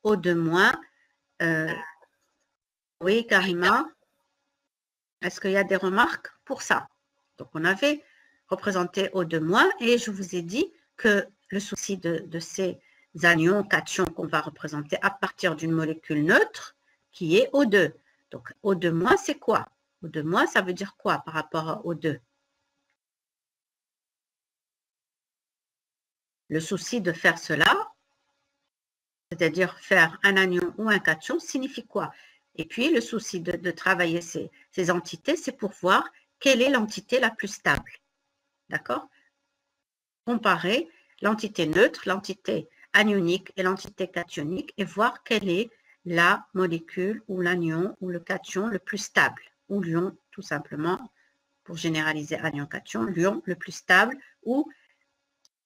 O2-, oui, Karima, est-ce qu'il y a des remarques pour ça? Donc, on avait représenté O2- et je vous ai dit que le souci de ces anions, cations qu'on va représenter à partir d'une molécule neutre qui est O2. Donc, O2-, c'est quoi? O2-, ça veut dire quoi par rapport à O2? Le souci de faire cela, c'est-à-dire faire un anion ou un cation, signifie quoi? Et puis, le souci de travailler ces entités, c'est pour voir quelle est l'entité la plus stable. D'accord? Comparer l'entité neutre, l'entité anionique et l'entité cationique et voir quelle est la molécule ou l'anion ou le cation le plus stable, ou l'ion, tout simplement, pour généraliser anion-cation, l'ion le plus stable ou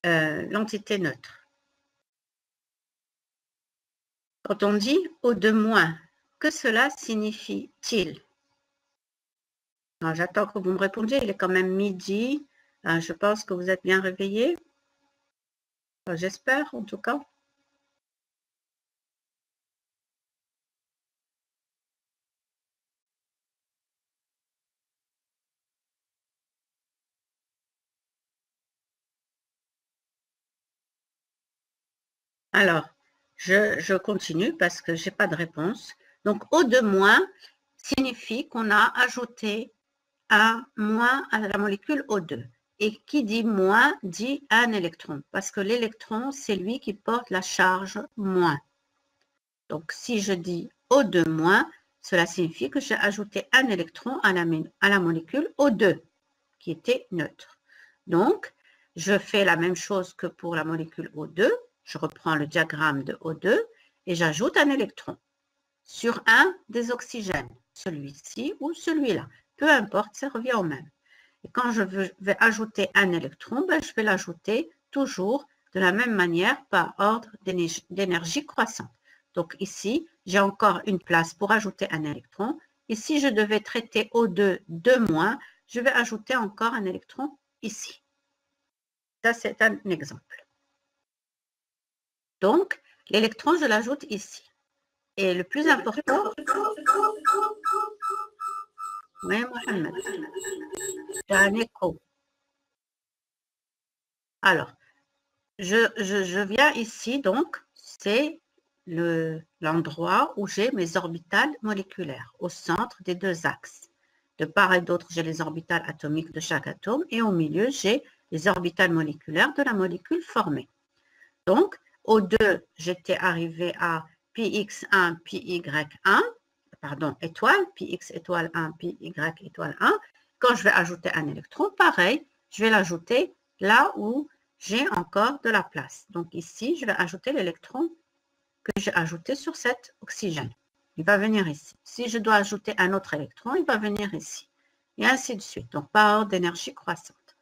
l'entité neutre. Quand on dit O2-, que cela signifie-t-il? J'attends que vous me répondiez, il est quand même midi. Je pense que vous êtes bien réveillés. J'espère, en tout cas. Alors, je continue parce que je n'ai pas de réponse. Donc, O2- signifie qu'on a ajouté un moins à la molécule O2. Et qui dit moins dit un électron, parce que l'électron, c'est lui qui porte la charge moins. Donc, si je dis O2-, cela signifie que j'ai ajouté un électron à la molécule O2, qui était neutre. Donc, je fais la même chose que pour la molécule O2. Je reprends le diagramme de O2 et j'ajoute un électron sur un des oxygènes, celui-ci ou celui-là. Peu importe, ça revient au même. Et quand je vais ajouter un électron, je vais l'ajouter toujours de la même manière par ordre d'énergie croissante. Donc ici, j'ai encore une place pour ajouter un électron. Et si je devais traiter O2 2-, je vais ajouter encore un électron ici. Ça, c'est un exemple. Donc, l'électron, je l'ajoute ici. Et le plus important... Oui, Mohamed. J'ai un écho. Alors, je viens ici, donc, c'est l'endroit où j'ai mes orbitales moléculaires, au centre des deux axes. De part et d'autre, j'ai les orbitales atomiques de chaque atome, et au milieu, j'ai les orbitales moléculaires de la molécule formée. Donc, O2, j'étais arrivé à πx1, πy1, pardon, étoile, πx étoile 1, πy étoile 1. Quand je vais ajouter un électron, pareil, je vais l'ajouter là où j'ai encore de la place. Donc ici, je vais ajouter l'électron que j'ai ajouté sur cet oxygène. Il va venir ici. Si je dois ajouter un autre électron, il va venir ici. Et ainsi de suite. Donc, par ordre d'énergie croissante.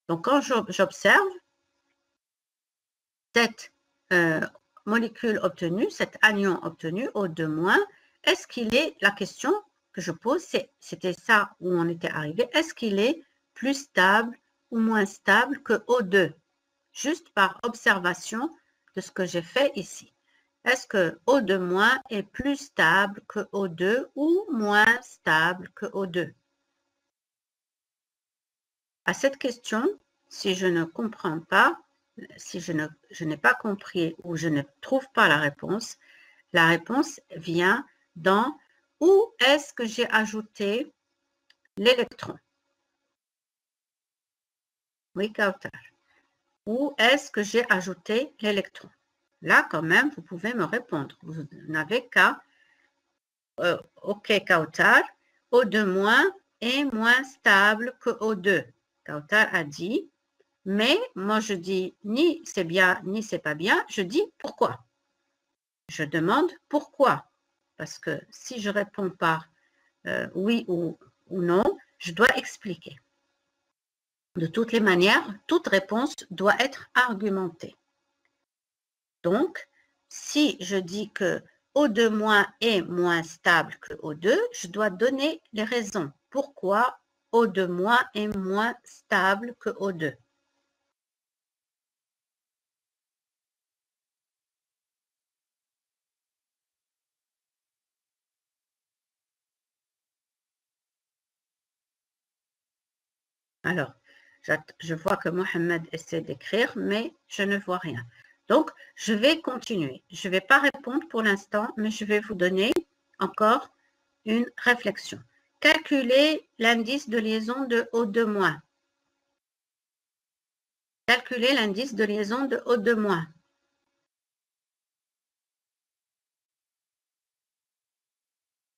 Donc, quand j'observe cette molécule obtenue, cet anion obtenu, O2-, est-ce qu'il est, la question que je pose, c'était ça où on était arrivé, est-ce qu'il est plus stable ou moins stable que O2? Juste par observation de ce que j'ai fait ici. Est-ce que O2- est plus stable que O2 ou moins stable que O2? À cette question, si je ne comprends pas, si je n'ai pas compris ou je ne trouve pas la réponse vient dans où est-ce que j'ai ajouté l'électron? Oui, Kautar. Où est-ce que j'ai ajouté l'électron? Là, quand même, vous pouvez me répondre. Vous n'avez qu'à... OK, Kautar, O2- est moins stable que O2. Kautar a dit, mais moi je dis ni c'est bien, ni c'est pas bien, je dis pourquoi. Je demande pourquoi. Parce que si je réponds par oui ou non, je dois expliquer. De toutes les manières, toute réponse doit être argumentée. Donc, si je dis que O2- est moins stable que O2, je dois donner les raisons. Pourquoi O2- est moins stable que O2? Alors, je vois que Mohamed essaie d'écrire, mais je ne vois rien. Donc, je vais continuer. Je ne vais pas répondre pour l'instant, mais je vais vous donner encore une réflexion. Calculez l'indice de liaison de O2-. Calculez l'indice de liaison de O2-.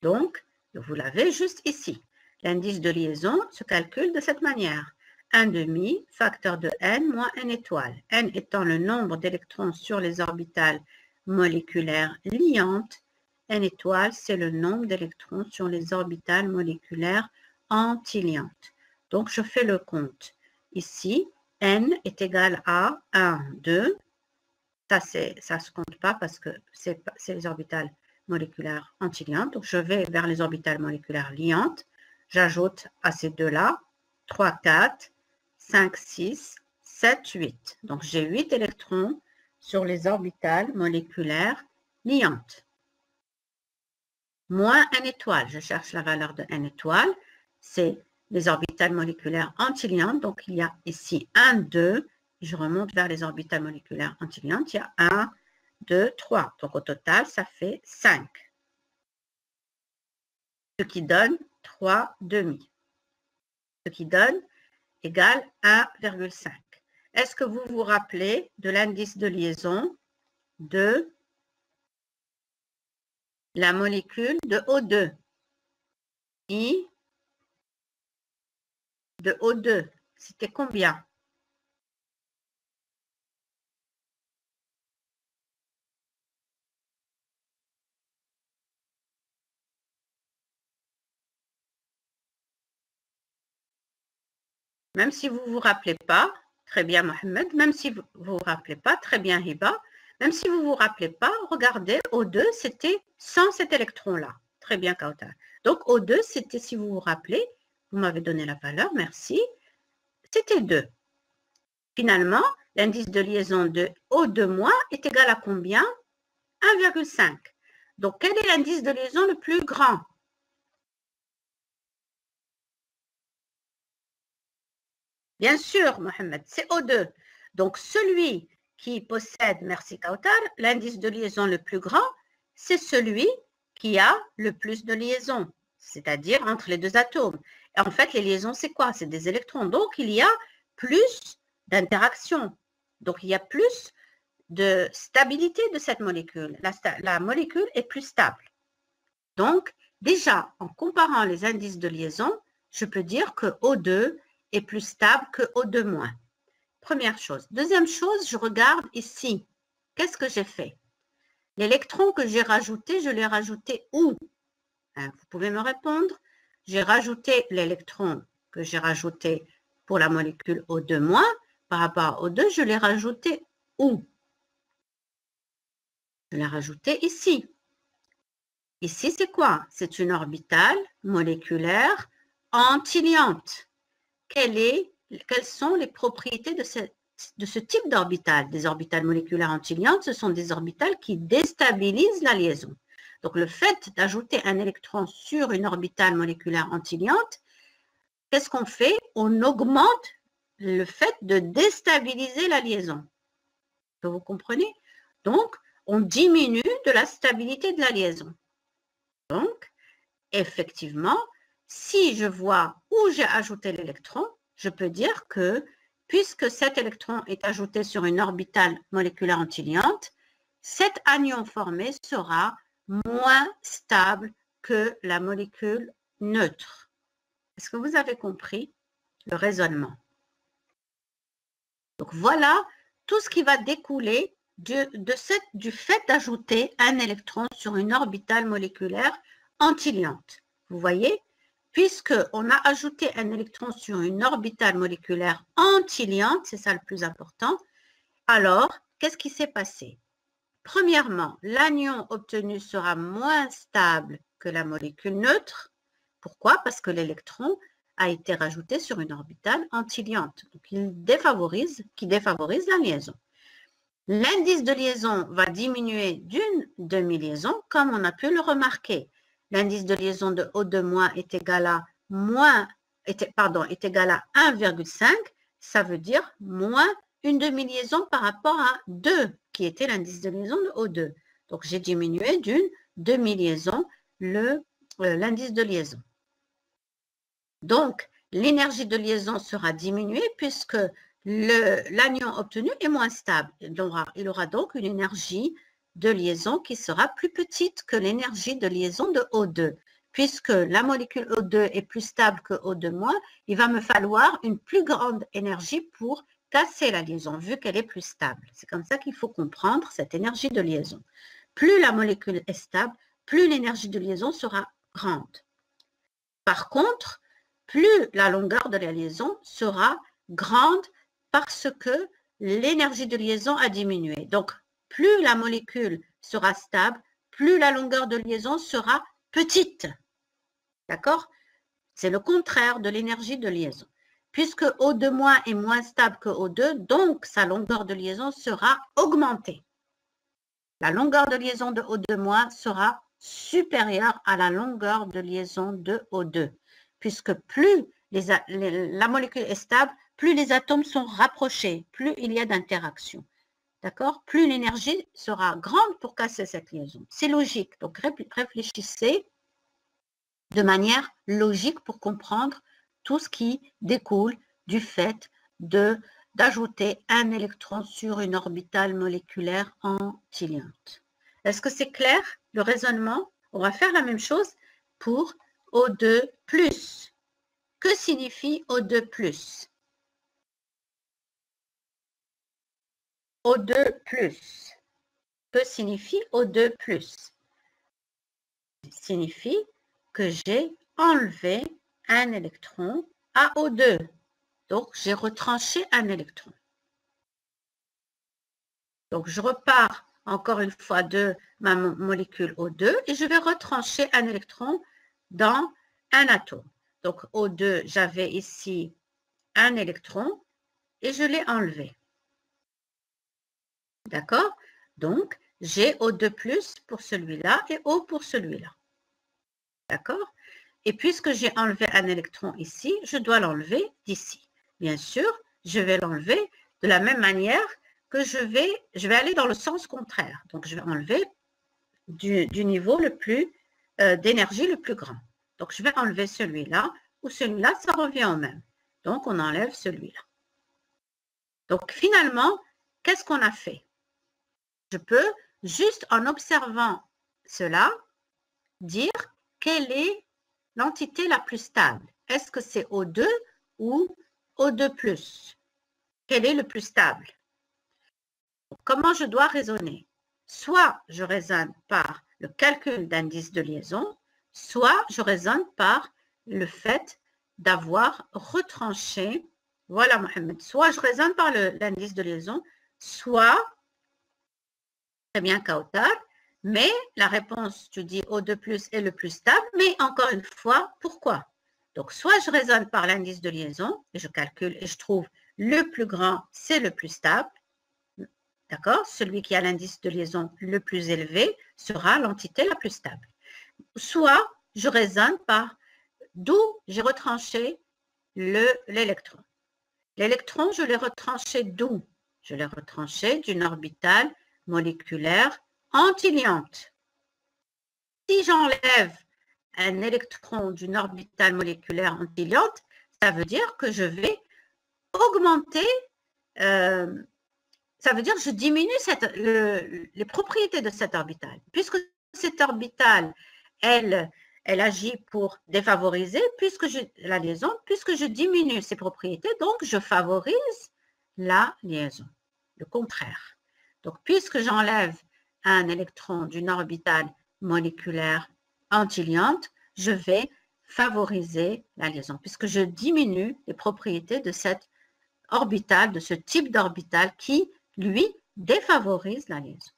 Donc, vous l'avez juste ici. L'indice de liaison se calcule de cette manière. 1/2 facteur de n moins n étoile. N étant le nombre d'électrons sur les orbitales moléculaires liantes. N étoile, c'est le nombre d'électrons sur les orbitales moléculaires antiliantes. Donc, je fais le compte. Ici, n est égal à 1, 2. Ça ne se compte pas parce que c'est les orbitales moléculaires antiliantes. Donc, je vais vers les orbitales moléculaires liantes. J'ajoute à ces deux-là 3, 4, 5, 6, 7, 8. Donc, j'ai 8 électrons sur les orbitales moléculaires liantes. Moins n étoile. Je cherche la valeur de n étoile. C'est les orbitales moléculaires antiliantes. Donc, il y a ici 1, 2. Je remonte vers les orbitales moléculaires antiliantes. Il y a 1, 2, 3. Donc, au total, ça fait 5. Ce qui donne 3/2. Ce qui donne égale 1,5. Est-ce que vous vous rappelez de l'indice de liaison de la molécule de O2? I de O2, c'était combien? Même si vous ne vous rappelez pas, très bien Mohamed, même si vous ne vous rappelez pas, très bien Hiba, même si vous ne vous rappelez pas, regardez, O2, c'était sans cet électron-là. Très bien Kauta. Donc O2, c'était, si vous vous rappelez, vous m'avez donné la valeur, merci, c'était 2. Finalement, l'indice de liaison de O2- est égal à combien? 1,5. Donc, quel est l'indice de liaison le plus grand? Bien sûr, Mohamed, c'est O2. Donc, celui qui possède, merci Kautar, l'indice de liaison le plus grand, c'est celui qui a le plus de liaisons, c'est-à-dire entre les deux atomes. Et en fait, les liaisons, c'est quoi? C'est des électrons. Donc, il y a plus d'interactions. Donc, il y a plus de stabilité de cette molécule. La molécule est plus stable. Donc, déjà, en comparant les indices de liaison, je peux dire que O2 est plus stable que O2-. Première chose. Deuxième chose, je regarde ici. Qu'est-ce que j'ai fait? L'électron que j'ai rajouté, je l'ai rajouté où? Vous pouvez me répondre. J'ai rajouté l'électron que j'ai rajouté pour la molécule O2-. Par rapport à O2, je l'ai rajouté où? Je l'ai rajouté ici. Ici, c'est quoi? C'est une orbitale moléculaire antiliante. Quelles sont les propriétés de ce type d'orbital? Des orbitales moléculaires antiliantes, ce sont des orbitales qui déstabilisent la liaison. Donc, le fait d'ajouter un électron sur une orbitale moléculaire antiliante, qu'est-ce qu'on fait? On augmente le fait de déstabiliser la liaison. Est-ce que vous comprenez? Donc, on diminue de la stabilité de la liaison. Donc, effectivement, si je vois où j'ai ajouté l'électron, je peux dire que puisque cet électron est ajouté sur une orbitale moléculaire antiliante, cet anion formé sera moins stable que la molécule neutre. Est-ce que vous avez compris le raisonnement? Donc voilà tout ce qui va découler du fait d'ajouter un électron sur une orbitale moléculaire antiliante. Vous voyez, puisqu'on a ajouté un électron sur une orbitale moléculaire antiliante, c'est ça le plus important, alors, qu'est-ce qui s'est passé? Premièrement, l'anion obtenu sera moins stable que la molécule neutre. Pourquoi? Parce que l'électron a été rajouté sur une orbitale antiliante, donc qui défavorise la liaison. L'indice de liaison va diminuer d'une demi-liaison, comme on a pu le remarquer. L'indice de liaison de O2- est égal à moins est égal à 1,5, ça veut dire moins une demi-liaison par rapport à 2, qui était l'indice de liaison de O2. Donc, j'ai diminué d'une demi-liaison l'indice de liaison. Donc, l'énergie de liaison sera diminuée puisque l'anion obtenu est moins stable. Il aura donc une énergie de liaison qui sera plus petite que l'énergie de liaison de O2. Puisque la molécule O2 est plus stable que O2-, il va me falloir une plus grande énergie pour casser la liaison, vu qu'elle est plus stable. C'est comme ça qu'il faut comprendre cette énergie de liaison. Plus la molécule est stable, plus l'énergie de liaison sera grande. Par contre, plus la longueur de la liaison sera grande parce que l'énergie de liaison a diminué. Donc, plus la molécule sera stable, plus la longueur de liaison sera petite. D'accord? C'est le contraire de l'énergie de liaison. Puisque O2- est moins stable que O2, donc sa longueur de liaison sera augmentée. La longueur de liaison de O2- sera supérieure à la longueur de liaison de O2. Puisque plus la molécule est stable, plus les atomes sont rapprochés, plus il y a d'interactions. D'accord? Plus l'énergie sera grande pour casser cette liaison. C'est logique. Donc, réfléchissez de manière logique pour comprendre tout ce qui découle du fait d'ajouter un électron sur une orbitale moléculaire antiliante. Est-ce que c'est clair, le raisonnement? On va faire la même chose pour O2+. Que signifie O2+? O2+. Que signifie O2+? Signifie que j'ai enlevé un électron à O2. Donc, j'ai retranché un électron. Donc, je repars encore une fois de ma molécule O2 et je vais retrancher un électron dans un atome. Donc, O2, j'avais ici un électron et je l'ai enlevé. D'accord? Donc, j'ai O2+ pour celui-là et O pour celui-là. D'accord? Et puisque j'ai enlevé un électron ici, je dois l'enlever d'ici. Bien sûr, je vais l'enlever de la même manière que je vais aller dans le sens contraire. Donc, je vais enlever du niveau d'énergie le plus grand. Donc, je vais enlever celui-là ou celui-là, ça revient au même. Donc, on enlève celui-là. Donc, finalement, qu'est-ce qu'on a fait? Je peux, juste en observant cela, dire quelle est l'entité la plus stable. Est-ce que c'est O2 ou O2+? Quel est le plus stable? Comment je dois raisonner? Soit je raisonne par le calcul d'indice de liaison, soit je raisonne par le fait d'avoir retranché, voilà Mohamed, soit je raisonne par l'indice de liaison, soit, très bien Kautar, mais la réponse, tu dis O2+ est le plus stable, mais encore une fois, pourquoi? Donc, soit je raisonne par l'indice de liaison, et je calcule et je trouve le plus grand, c'est le plus stable, d'accord? Celui qui a l'indice de liaison le plus élevé sera l'entité la plus stable. Soit je raisonne par d'où j'ai retranché l'électron. L'électron, je l'ai retranché d'où? Je l'ai retranché d'une orbitale moléculaire antiliante. Si j'enlève un électron d'une orbitale moléculaire antiliante, ça veut dire que je vais augmenter, ça veut dire que je diminue les propriétés de cette orbitale. Puisque cette orbitale, elle agit pour défavoriser la liaison, puisque je diminue ses propriétés, donc je favorise la liaison, le contraire. Donc, puisque j'enlève un électron d'une orbitale moléculaire antiliante, je vais favoriser la liaison, puisque je diminue les propriétés de cette orbitale, de ce type d'orbitale qui, lui, défavorise la liaison.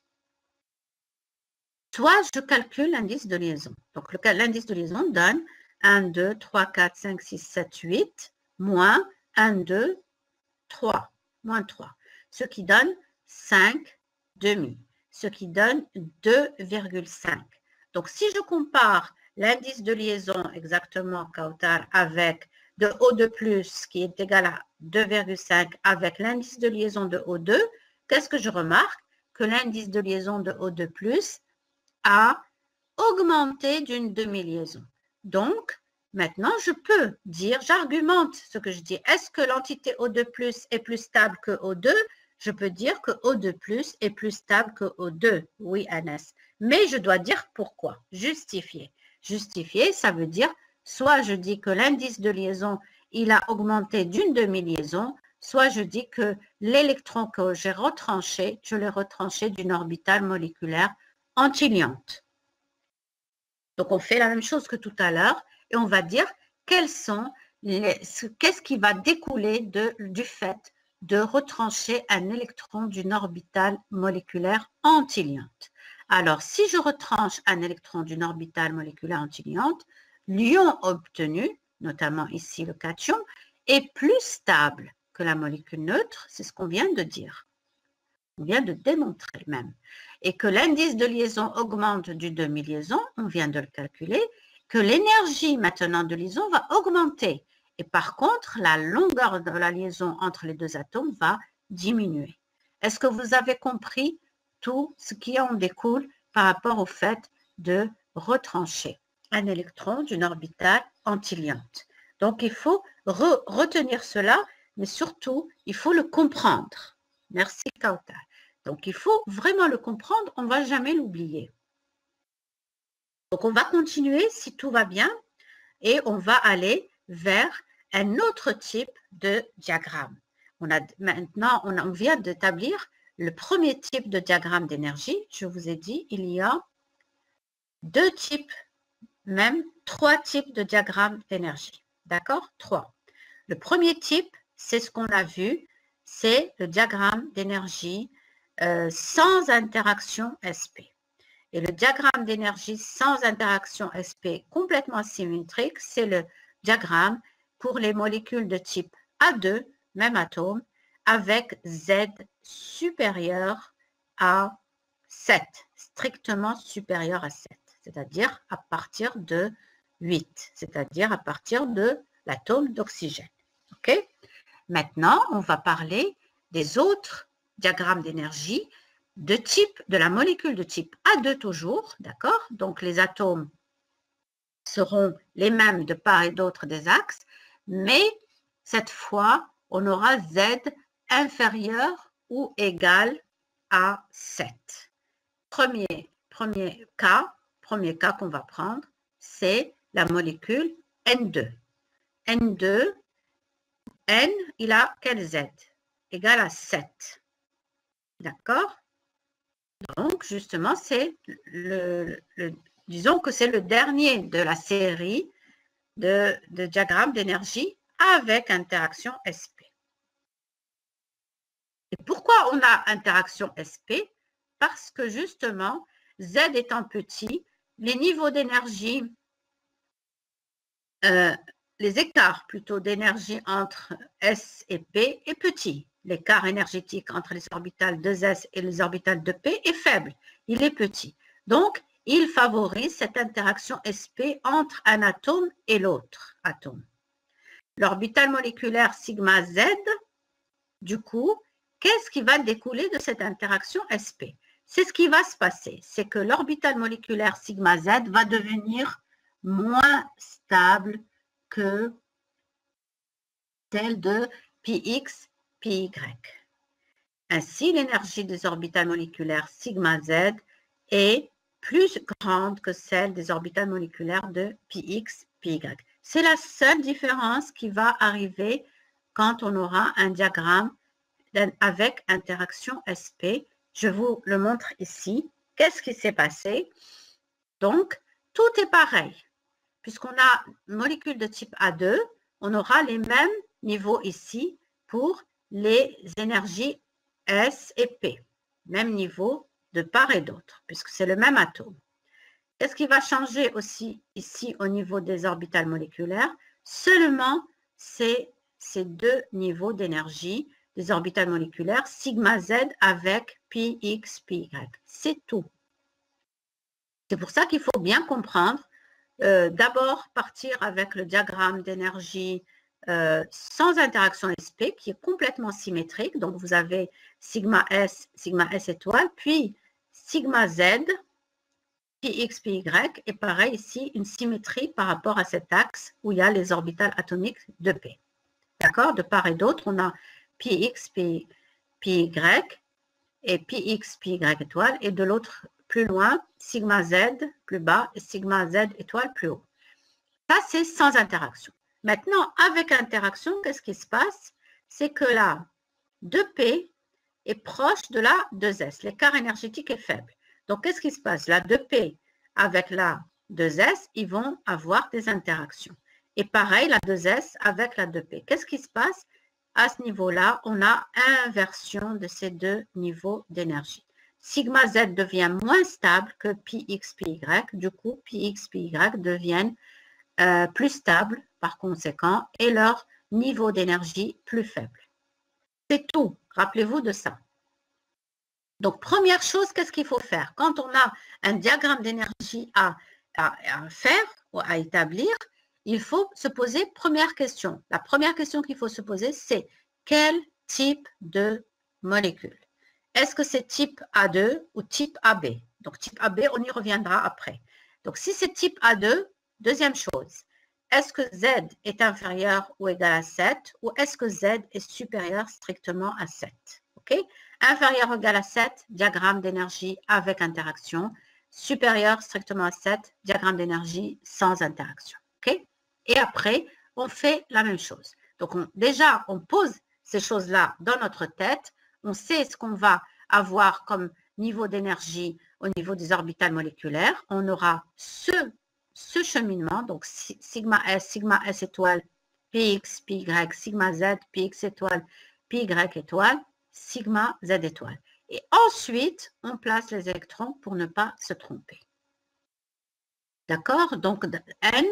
Soit je calcule l'indice de liaison. Donc, l'indice de liaison donne 1, 2, 3, 4, 5, 6, 7, 8, moins 1, 2, 3, moins 3, ce qui donne 5,5, ce qui donne 2,5. Donc, si je compare l'indice de liaison exactement Kautar avec de O2+, qui est égal à 2,5 avec l'indice de liaison de O2, qu'est-ce que je remarque? Que l'indice de liaison de O2+, a augmenté d'une demi-liaison. Donc, maintenant, je peux dire, j'argumente ce que je dis. Est-ce que l'entité O2+ est plus stable que O2? Je peux dire que O2+ est plus stable que O2. Oui, Anas. Mais je dois dire pourquoi. Justifier. Justifier, ça veut dire, soit je dis que l'indice de liaison, il a augmenté d'une demi-liaison, soit je dis que l'électron que j'ai retranché, je l'ai retranché d'une orbitale moléculaire antiliante. Donc, on fait la même chose que tout à l'heure et on va dire qu'est-ce qui va découler du fait de retrancher un électron d'une orbitale moléculaire antiliante. Alors, si je retranche un électron d'une orbitale moléculaire antiliante, l'ion obtenu, notamment ici le cation, est plus stable que la molécule neutre, c'est ce qu'on vient de dire. On vient de démontrer même. Et que l'indice de liaison augmente du demi-liaison, on vient de le calculer, que l'énergie maintenant de liaison va augmenter. Et par contre, la longueur de la liaison entre les deux atomes va diminuer. Est-ce que vous avez compris tout ce qui en découle par rapport au fait de retrancher un électron d'une orbitale antiliante? Donc, il faut retenir cela, mais surtout, il faut le comprendre. Merci, Kautal. Donc, il faut vraiment le comprendre, on ne va jamais l'oublier. Donc, on va continuer, si tout va bien, et on va aller vers un autre type de diagramme. Maintenant, on vient d'établir le premier type de diagramme d'énergie. Je vous ai dit, il y a deux types, même 3 types de diagrammes d'énergie. D'accord? 3. Le premier type, c'est ce qu'on a vu, c'est le diagramme d'énergie sans interaction SP. Et le diagramme d'énergie sans interaction SP complètement symétrique, c'est le diagramme pour les molécules de type A2, même atome, avec Z supérieur à 7, strictement supérieur à 7, c'est-à-dire à partir de 8, c'est-à-dire à partir de l'atome d'oxygène. OK? Maintenant, on va parler des autres diagrammes d'énergie de la molécule de type A2 toujours, d'accord? Donc, les atomes seront les mêmes de part et d'autre des axes, mais cette fois, on aura Z inférieur ou égal à 7. Premier cas qu'on va prendre, c'est la molécule N2. N2, N, il a quel Z? Égal à 7. D'accord? Donc, justement, c'est disons que c'est le dernier de la série de diagrammes d'énergie avec interaction SP. Et pourquoi on a interaction SP? Parce que justement, Z étant petit, les niveaux d'énergie, les écarts plutôt d'énergie entre S et P est petit. L'écart énergétique entre les orbitales de S et les orbitales de P est faible. Il est petit. Donc, il favorise cette interaction SP entre un atome et l'autre atome. L'orbital moléculaire sigma Z, du coup, qu'est-ce qui va découler de cette interaction SP? C'est ce qui va se passer. C'est que l'orbital moléculaire sigma Z va devenir moins stable que celle de Px, Py. Ainsi, l'énergie des orbitales moléculaires sigma Z est plus grande que celle des orbitales moléculaires de Px, Py. C'est la seule différence qui va arriver quand on aura un diagramme avec interaction SP. Je vous le montre ici. Qu'est-ce qui s'est passé? Donc, tout est pareil. Puisqu'on a une molécule de type A2, on aura les mêmes niveaux ici pour les énergies S et P. Même niveau de part et d'autre, puisque c'est le même atome. Qu'est-ce qui va changer aussi ici au niveau des orbitales moléculaires? Seulement ces deux niveaux d'énergie des orbitales moléculaires, sigma Z avec Px, Py. C'est tout. C'est pour ça qu'il faut bien comprendre. D'abord, partir avec le diagramme d'énergie sans interaction sp qui est complètement symétrique. Donc, vous avez sigma s étoile, puis sigma z, pi x, pi y, et pareil ici, une symétrie par rapport à cet axe où il y a les orbitales atomiques de p. D'accord? De part et d'autre, on a pi x, pi y, et pi x, pi y étoile, et de l'autre, plus loin, sigma z plus bas et sigma z étoile plus haut. Ça, c'est sans interaction. Maintenant, avec interaction, qu'est-ce qui se passe? C'est que la 2P est proche de la 2S. L'écart énergétique est faible. Donc, qu'est-ce qui se passe? La 2P avec la 2S, ils vont avoir des interactions. Et pareil, la 2S avec la 2P. Qu'est-ce qui se passe? À ce niveau-là, on a inversion de ces deux niveaux d'énergie. Sigma Z devient moins stable que pi x, pi y. Du coup, pi x, pi y deviennent plus stables par conséquent et leur niveau d'énergie plus faible. C'est tout. Rappelez-vous de ça. Donc, première chose, qu'est-ce qu'il faut faire? Quand on a un diagramme d'énergie à faire ou à établir, il faut se poser première question. La première question qu'il faut se poser, c'est quel type de molécule? Est-ce que c'est type A2 ou type AB? Donc, type AB, on y reviendra après. Donc, si c'est type A2, deuxième chose, est-ce que Z est inférieur ou égal à 7 ou est-ce que Z est supérieur strictement à 7? OK? Inférieur ou égal à 7, diagramme d'énergie avec interaction. Supérieur strictement à 7, diagramme d'énergie sans interaction. OK? Et après, on fait la même chose. Donc, déjà, on pose ces choses-là dans notre tête. On sait ce qu'on va avoir comme niveau d'énergie au niveau des orbitales moléculaires. On aura ce cheminement, donc sigma S étoile, Px, Py, sigma Z, Px étoile, Py étoile, sigma Z étoile. Et ensuite, on place les électrons pour ne pas se tromper. D'accord? Donc, N,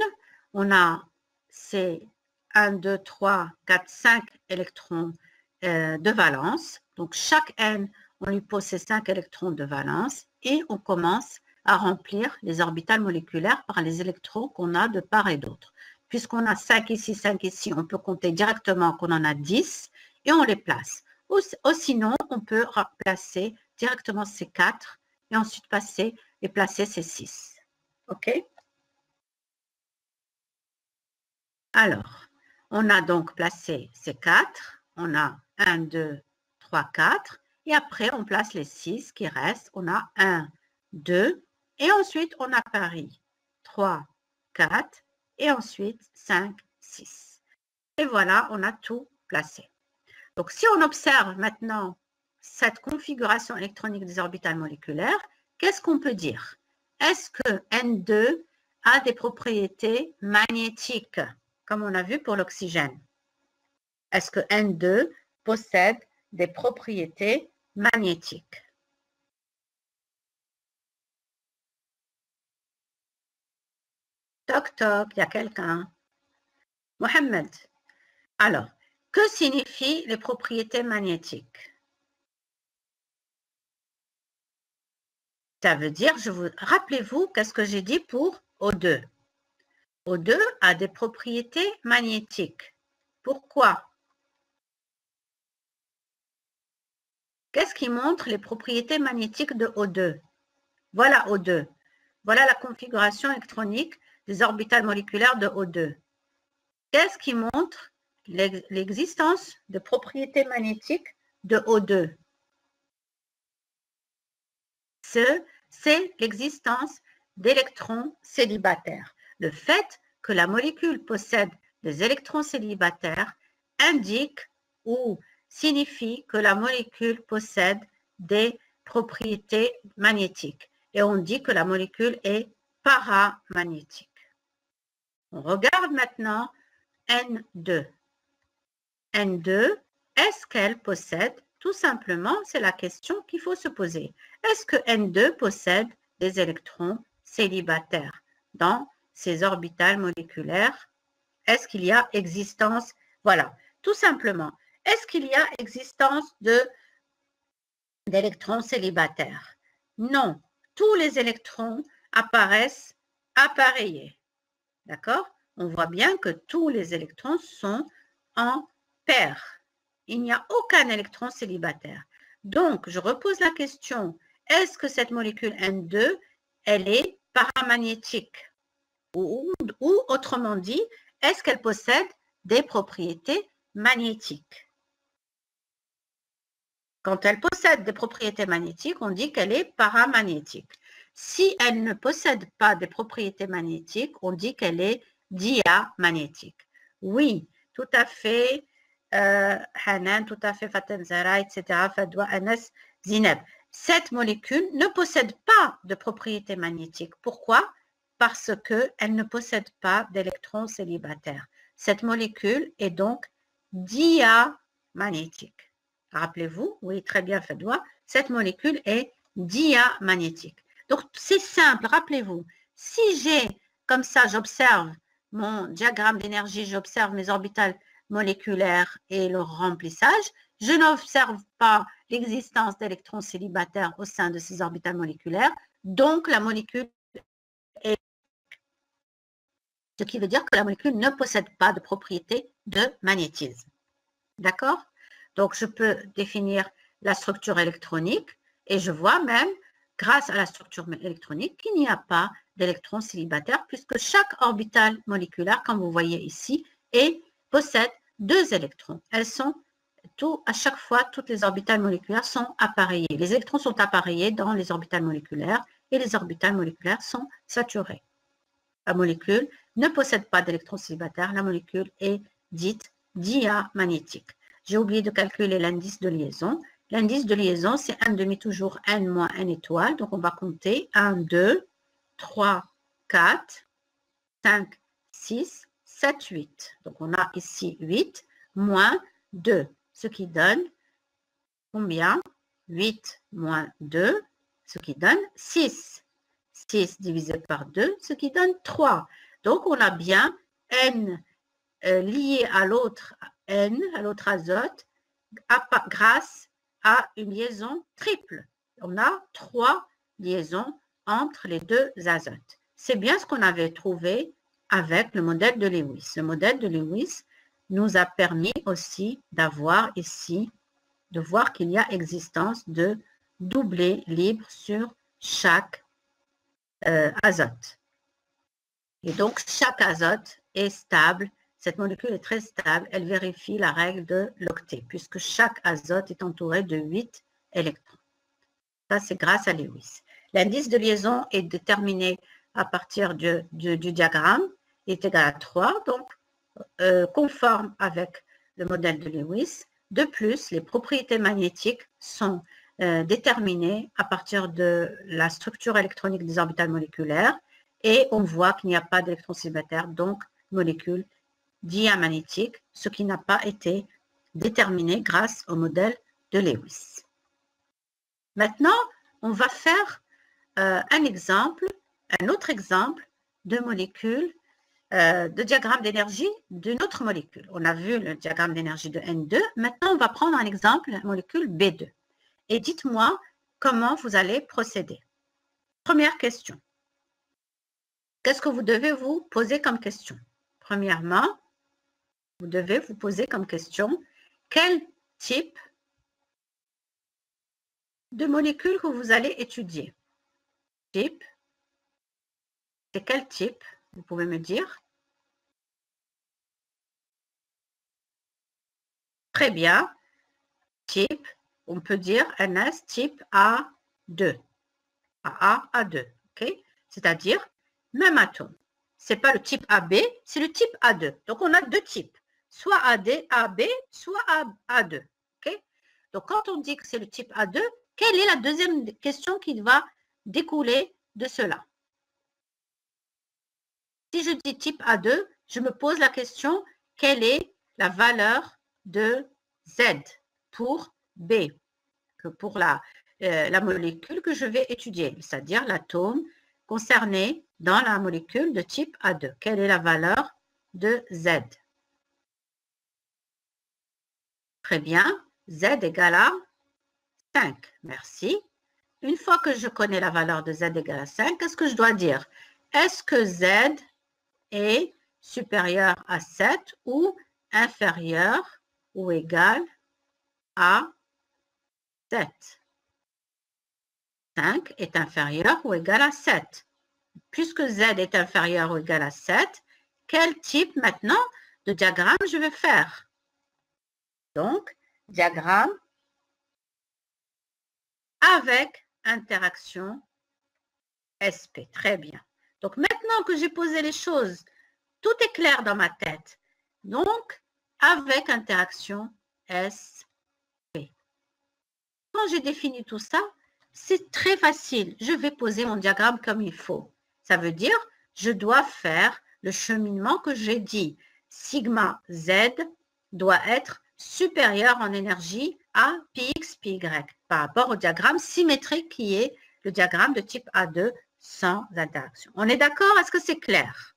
on a ces 1, 2, 3, 4, 5 électrons de valence. Donc, chaque N, on lui pose ces 5 électrons de valence et on commence à remplir les orbitales moléculaires par les électrons qu'on a de part et d'autre. Puisqu'on a 5 ici, on peut compter directement qu'on en a 10 et on les place. Ou sinon, on peut placer directement ces 4 et ensuite placer ces 6. OK? Alors, on a donc placé ces 4. On a 1, 2, 3, 4. Et après, on place les 6 qui restent. On a 1, 2. Et ensuite, on a Paris 3, 4. Et ensuite, 5, 6. Et voilà, on a tout placé. Donc, si on observe maintenant cette configuration électronique des orbitales moléculaires, qu'est-ce qu'on peut dire? Est-ce que N2 a des propriétés magnétiques, comme on a vu pour l'oxygène? Est-ce que N2 possède des propriétés magnétiques? Toc toc, il y a quelqu'un. Mohamed. Alors, que signifient les propriétés magnétiques? Ça veut dire, rappelez-vous, qu'est-ce que j'ai dit pour O2? O2 a des propriétés magnétiques. Pourquoi? Qu'est-ce qui montre les propriétés magnétiques de O2? Voilà O2. Voilà la configuration électronique des orbitales moléculaires de O2. Qu'est-ce qui montre l'existence de propriétés magnétiques de O2? C'est l'existence d'électrons célibataires. Le fait que la molécule possède des électrons célibataires indique ou signifie que la molécule possède des propriétés magnétiques. Et on dit que la molécule est paramagnétique. On regarde maintenant N2. N2, est-ce qu'elle possède? Tout simplement, c'est la question qu'il faut se poser. Est-ce que N2 possède des électrons célibataires dans ses orbitales moléculaires? Est-ce qu'il y a existence? Voilà, tout simplement. Est-ce qu'il y a existence d'électrons célibataires? Non, tous les électrons apparaissent appareillés. D'accord? On voit bien que tous les électrons sont en paire. Il n'y a aucun électron célibataire. Donc, je repose la question, est-ce que cette molécule N2, elle est paramagnétique? Ou autrement dit, est-ce qu'elle possède des propriétés magnétiques? Quand elle possède des propriétés magnétiques, on dit qu'elle est paramagnétique. Si elle ne possède pas des propriétés magnétiques, on dit qu'elle est diamagnétique. Oui, tout à fait, Hanan, tout à fait, Faten Zara, etc., Fadwa, Anas, Zineb. Cette molécule ne possède pas de propriétés magnétiques. Pourquoi? Parce qu'elle ne possède pas d'électrons célibataires. Cette molécule est donc diamagnétique. Rappelez-vous, oui, très bien, Fadwa, cette molécule est diamagnétique. Donc, c'est simple, rappelez-vous, si j'ai, comme ça, j'observe mon diagramme d'énergie, j'observe mes orbitales moléculaires et leur remplissage, je n'observe pas l'existence d'électrons célibataires au sein de ces orbitales moléculaires, donc la molécule est... Ce qui veut dire que la molécule ne possède pas de propriété de magnétisme. D'accord? Donc, je peux définir la structure électronique et je vois même, grâce à la structure électronique, qu'il n'y a pas d'électrons célibataires puisque chaque orbitale moléculaire, comme vous voyez ici, possède 2 électrons. Elles sont, à chaque fois, toutes les orbitales moléculaires sont appareillées. Les électrons sont appareillés dans les orbitales moléculaires et les orbitales moléculaires sont saturées. La molécule ne possède pas d'électrons célibataires. La molécule est dite diamagnétique. J'ai oublié de calculer l'indice de liaison. L'indice de liaison, c'est 1 demi toujours N moins N étoile. Donc, on va compter 1, 2, 3, 4, 5, 6, 7, 8. Donc, on a ici 8 moins 2, ce qui donne combien? 8 moins 2, ce qui donne 6. 6 divisé par 2, ce qui donne 3. Donc, on a bien N lié à l'autre N, à l'autre azote, grâce à une liaison triple. On a 3 liaisons entre les 2 azotes. C'est bien ce qu'on avait trouvé avec le modèle de Lewis. Le modèle de Lewis nous a permis aussi d'avoir ici, de voir qu'il y a existence de doublés libres sur chaque azote. Et donc, chaque azote est stable. Cette molécule est très stable. Elle vérifie la règle de l'octet, puisque chaque azote est entouré de 8 électrons. Ça, c'est grâce à Lewis. L'indice de liaison est déterminé à partir du diagramme. Il est égal à 3, donc conforme avec le modèle de Lewis. De plus, les propriétés magnétiques sont déterminées à partir de la structure électronique des orbitales moléculaires et on voit qu'il n'y a pas d'électrons célibataires, donc molécule diamagnétique, ce qui n'a pas été déterminé grâce au modèle de Lewis. Maintenant, on va faire un autre exemple de molécule, de diagramme d'énergie d'une autre molécule. On a vu le diagramme d'énergie de N2. Maintenant, on va prendre un exemple, la molécule B2. Et dites-moi comment vous allez procéder. Première question. Qu'est-ce que vous devez vous poser comme question? Premièrement, vous devez vous poser comme question quel type de molécule que vous allez étudier. Type, c'est quel type? Vous pouvez me dire? Très bien. Type, on peut dire NS type A2. A2, ok? C'est-à-dire même atome. Ce n'est pas le type AB, c'est le type A2. Donc, on a 2 types, soit AB, soit A2. Okay? Donc, quand on dit que c'est le type A2, quelle est la deuxième question qui va découler de cela? Si je dis type A2, je me pose la question, quelle est la valeur de Z pour B, que pour la molécule que je vais étudier, c'est-à-dire l'atome concerné dans la molécule de type A2. Quelle est la valeur de Z? Très bien. Z égale à 5. Merci. Une fois que je connais la valeur de Z égale à 5, qu'est-ce que je dois dire? Est-ce que Z est supérieur à 7 ou inférieur ou égal à 7. 5 est inférieur ou égal à 7. Puisque Z est inférieur ou égal à 7, quel type maintenant de diagramme je vais faire? Donc, diagramme avec interaction SP. Très bien. Donc, maintenant que j'ai posé les choses, tout est clair dans ma tête. Donc, avec interaction SP. Quand j'ai défini tout ça, c'est très facile. Je vais poser mon diagramme comme il faut. Ça veut dire, je dois faire le cheminement que j'ai dit. Sigma Z doit être supérieur en énergie à Px, Py, par rapport au diagramme symétrique qui est le diagramme de type A2 sans interaction. On est d'accord? Est-ce que c'est clair?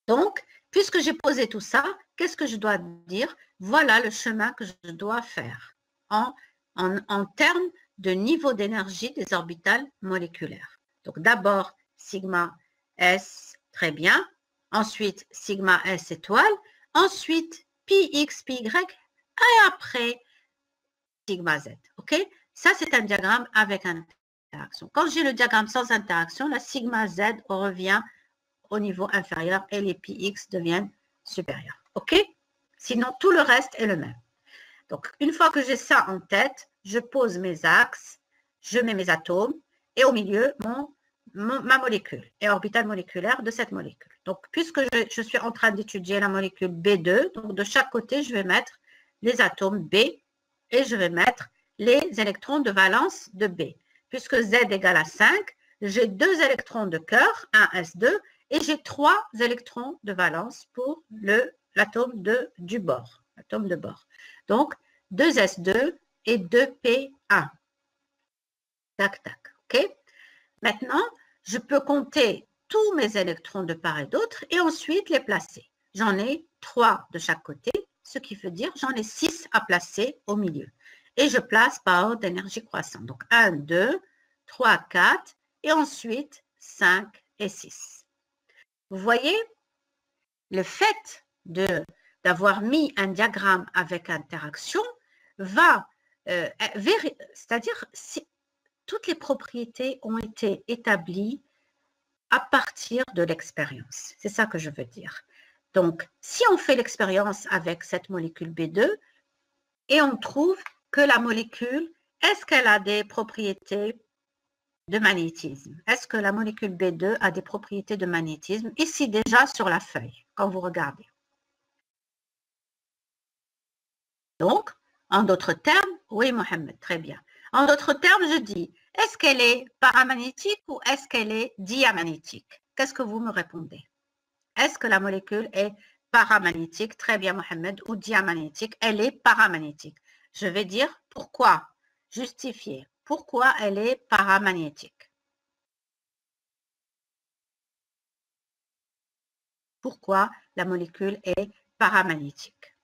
Donc, puisque j'ai posé tout ça, qu'est-ce que je dois dire? Voilà le chemin que je dois faire en termes de niveau d'énergie des orbitales moléculaires. Donc, d'abord, sigma S, très bien. Ensuite, sigma S étoile. Ensuite, pi x, pi y. Et après, sigma Z. OK? Ça, c'est un diagramme avec interaction. Quand j'ai le diagramme sans interaction, la sigma Z revient au niveau inférieur et les px deviennent supérieurs. OK? Sinon, tout le reste est le même. Donc, une fois que j'ai ça en tête, je pose mes axes, je mets mes atomes et au milieu, ma molécule et orbitale moléculaire de cette molécule. Donc, puisque je suis en train d'étudier la molécule B2, donc de chaque côté, je vais mettre les atomes B et je vais mettre les électrons de valence de B. Puisque Z égale à 5, j'ai 2 électrons de cœur, 1 S2, et j'ai 3 électrons de valence pour l'atome du bord, l'atome de bord. Donc, 2S2 et 2P1. Tac, tac, OK? Maintenant, je peux compter tous mes électrons de part et d'autre et ensuite les placer. J'en ai 3 de chaque côté, ce qui veut dire j'en ai 6 à placer au milieu. Et je place par ordre d'énergie croissante. Donc, 1, 2, 3, 4 et ensuite 5 et 6. Vous voyez, le fait d'avoir mis un diagramme avec interaction va, c'est-à-dire si toutes les propriétés ont été établies à partir de l'expérience. C'est ça que je veux dire. Donc, si on fait l'expérience avec cette molécule B2 et on trouve que la molécule, est-ce qu'elle a des propriétés de magnétisme? Est-ce que la molécule B2 a des propriétés de magnétisme? Ici déjà sur la feuille, quand vous regardez. Donc, en d'autres termes, oui Mohamed, très bien. En d'autres termes, je dis, est-ce qu'elle est paramagnétique ou est-ce qu'elle est diamagnétique? Qu'est-ce que vous me répondez? Est-ce que la molécule est paramagnétique? Très bien Mohamed, ou diamagnétique? Elle est paramagnétique. Je vais dire pourquoi. Justifier. Pourquoi elle est paramagnétique? Pourquoi la molécule est paramagnétique?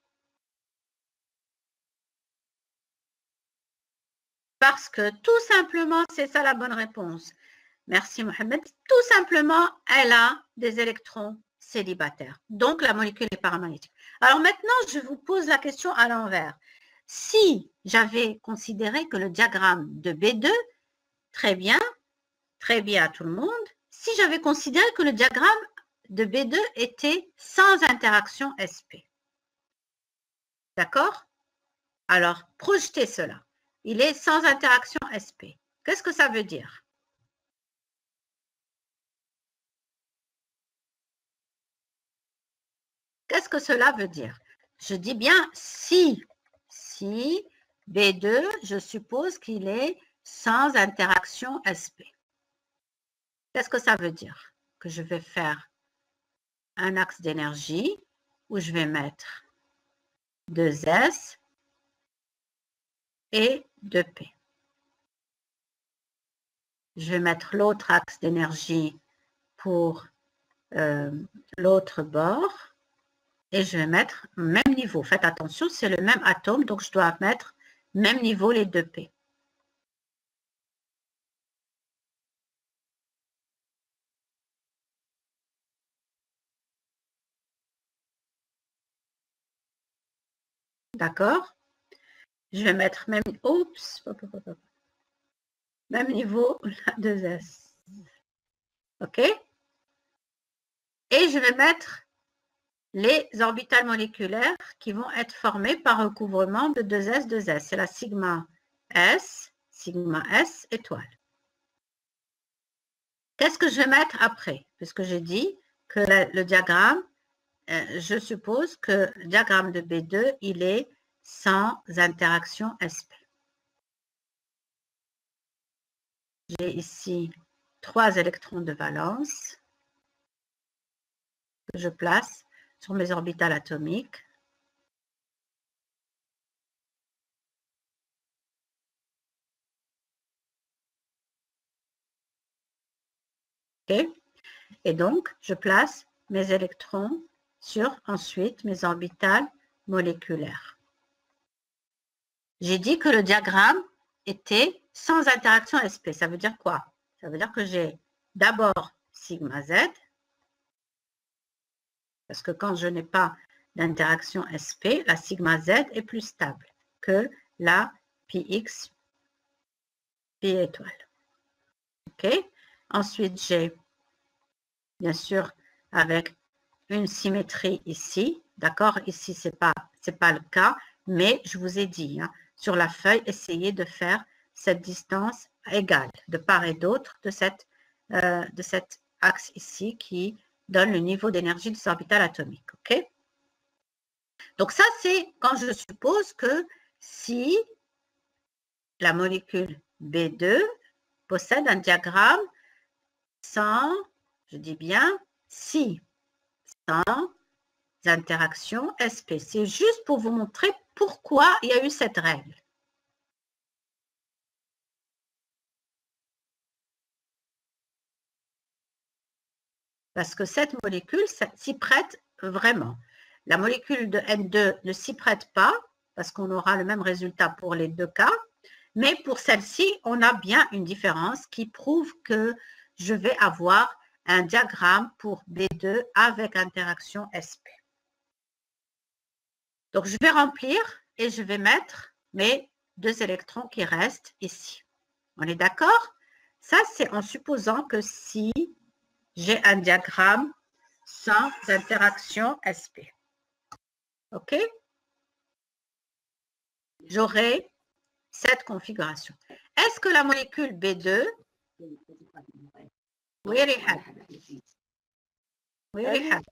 Parce que tout simplement, c'est ça la bonne réponse. Merci Mohamed. Tout simplement, elle a des électrons célibataires. Donc, la molécule est paramagnétique. Alors maintenant, je vous pose la question à l'envers. Si j'avais considéré que le diagramme de B2, très bien à tout le monde, si j'avais considéré que le diagramme de B2 était sans interaction SP. D'accord? Alors, projetez cela. Il est sans interaction SP. Qu'est-ce que ça veut dire? Qu'est-ce que cela veut dire? Je dis bien si B2, je suppose qu'il est sans interaction SP. Qu'est-ce que ça veut dire? Que je vais faire un axe d'énergie où je vais mettre 2S et 2P. Je vais mettre l'autre axe d'énergie pour l'autre bord et je vais mettre même niveau. Faites attention, c'est le même atome, donc je dois mettre même niveau les 2P. D'accord? Je vais mettre même, oups, même niveau, la 2S. OK? Et je vais mettre les orbitales moléculaires qui vont être formées par recouvrement de 2S, 2S. C'est la sigma S étoile. Qu'est-ce que je vais mettre après? Puisque j'ai dit que le diagramme, je suppose que le diagramme de B2, il est sans interaction SP. J'ai ici 3 électrons de valence que je place sur mes orbitales atomiques. Okay. Et donc, je place mes électrons sur ensuite mes orbitales moléculaires. J'ai dit que le diagramme était sans interaction SP. Ça veut dire quoi? Ça veut dire que j'ai d'abord sigma Z, parce que quand je n'ai pas d'interaction SP, la sigma Z est plus stable que la Px, Pi étoile. OK? Ensuite, j'ai, bien sûr, avec une symétrie ici, d'accord? Ici, ce n'est pas le cas, mais je vous ai dit, hein, sur la feuille, essayez de faire cette distance égale de part et d'autre de cet axe ici qui donne le niveau d'énergie des orbitales atomiques. OK? Donc ça, c'est quand je suppose que si la molécule B2 possède un diagramme sans, je dis bien, si, sans interaction SP. C'est juste pour vous montrer pourquoi il y a eu cette règle. Parce que cette molécule s'y prête vraiment. La molécule de N2 ne s'y prête pas, parce qu'on aura le même résultat pour les deux cas, mais pour celle-ci, on a bien une différence qui prouve que je vais avoir un diagramme pour B2 avec interaction SP. Donc, je vais remplir et je vais mettre mes 2 électrons qui restent ici. On est d'accord? Ça, c'est en supposant que si j'ai un diagramme sans interaction SP. OK? J'aurai cette configuration. Est-ce que la molécule B2... Oui, Rihab. Oui, Rihab.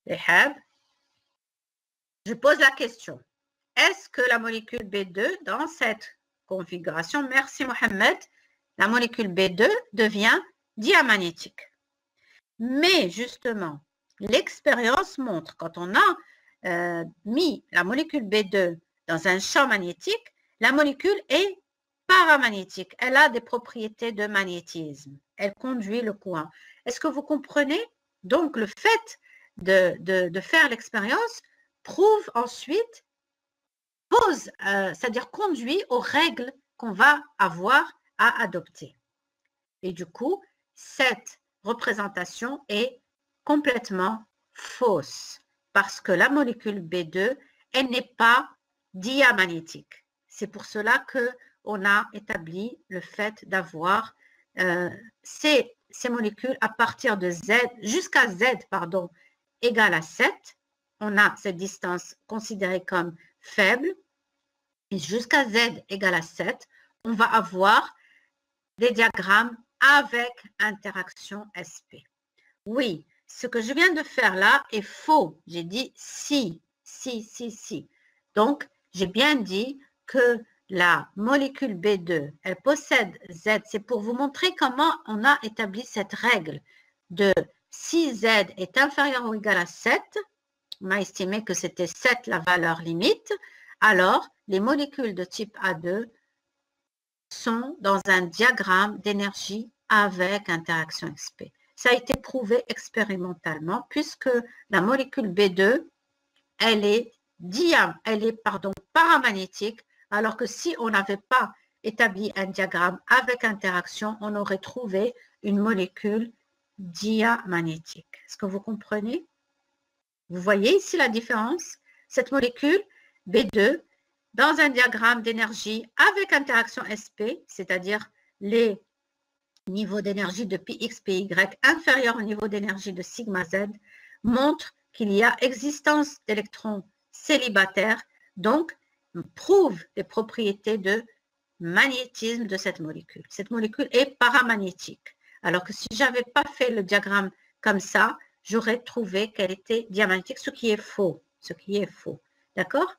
Rihab. Je pose la question. Est-ce que la molécule B2, dans cette configuration, merci Mohamed, la molécule B2 devient diamagnétique? Mais justement, l'expérience montre, quand on a mis la molécule B2 dans un champ magnétique, la molécule est paramagnétique. Elle a des propriétés de magnétisme. Elle conduit le courant. Est-ce que vous comprenez? Donc, le fait de faire l'expérience prouve ensuite, c'est-à-dire conduit aux règles qu'on va avoir à adopter. Et du coup, cette représentation est complètement fausse parce que la molécule B2, elle n'est pas diamagnétique. C'est pour cela qu'on a établi le fait d'avoir ces molécules à partir de Z, jusqu'à Z, pardon, égale à 7. On a cette distance considérée comme faible. Et jusqu'à Z égale à 7, on va avoir des diagrammes avec interaction SP. Oui, ce que je viens de faire là est faux. J'ai dit si. Donc, j'ai bien dit que la molécule B2, elle possède Z. C'est pour vous montrer comment on a établi cette règle de si Z est inférieur ou égal à 7, on a estimé que c'était 7 la valeur limite, alors les molécules de type A2 sont dans un diagramme d'énergie avec interaction XP. Ça a été prouvé expérimentalement puisque la molécule B2, elle est paramagnétique, alors que si on n'avait pas établi un diagramme avec interaction, on aurait trouvé une molécule diamagnétique. Est-ce que vous comprenez? Vous voyez ici la différence? cette molécule B2 dans un diagramme d'énergie avec interaction SP, c'est-à-dire les niveaux d'énergie de Px, Py inférieurs au niveau d'énergie de sigma Z, montre qu'il y a existence d'électrons célibataires, donc prouve les propriétés de magnétisme de cette molécule. Cette molécule est paramagnétique. Alors que si je n'avais pas fait le diagramme comme ça, j'aurais trouvé qu'elle était diamagnétique, ce qui est faux. Ce qui est faux. D'accord?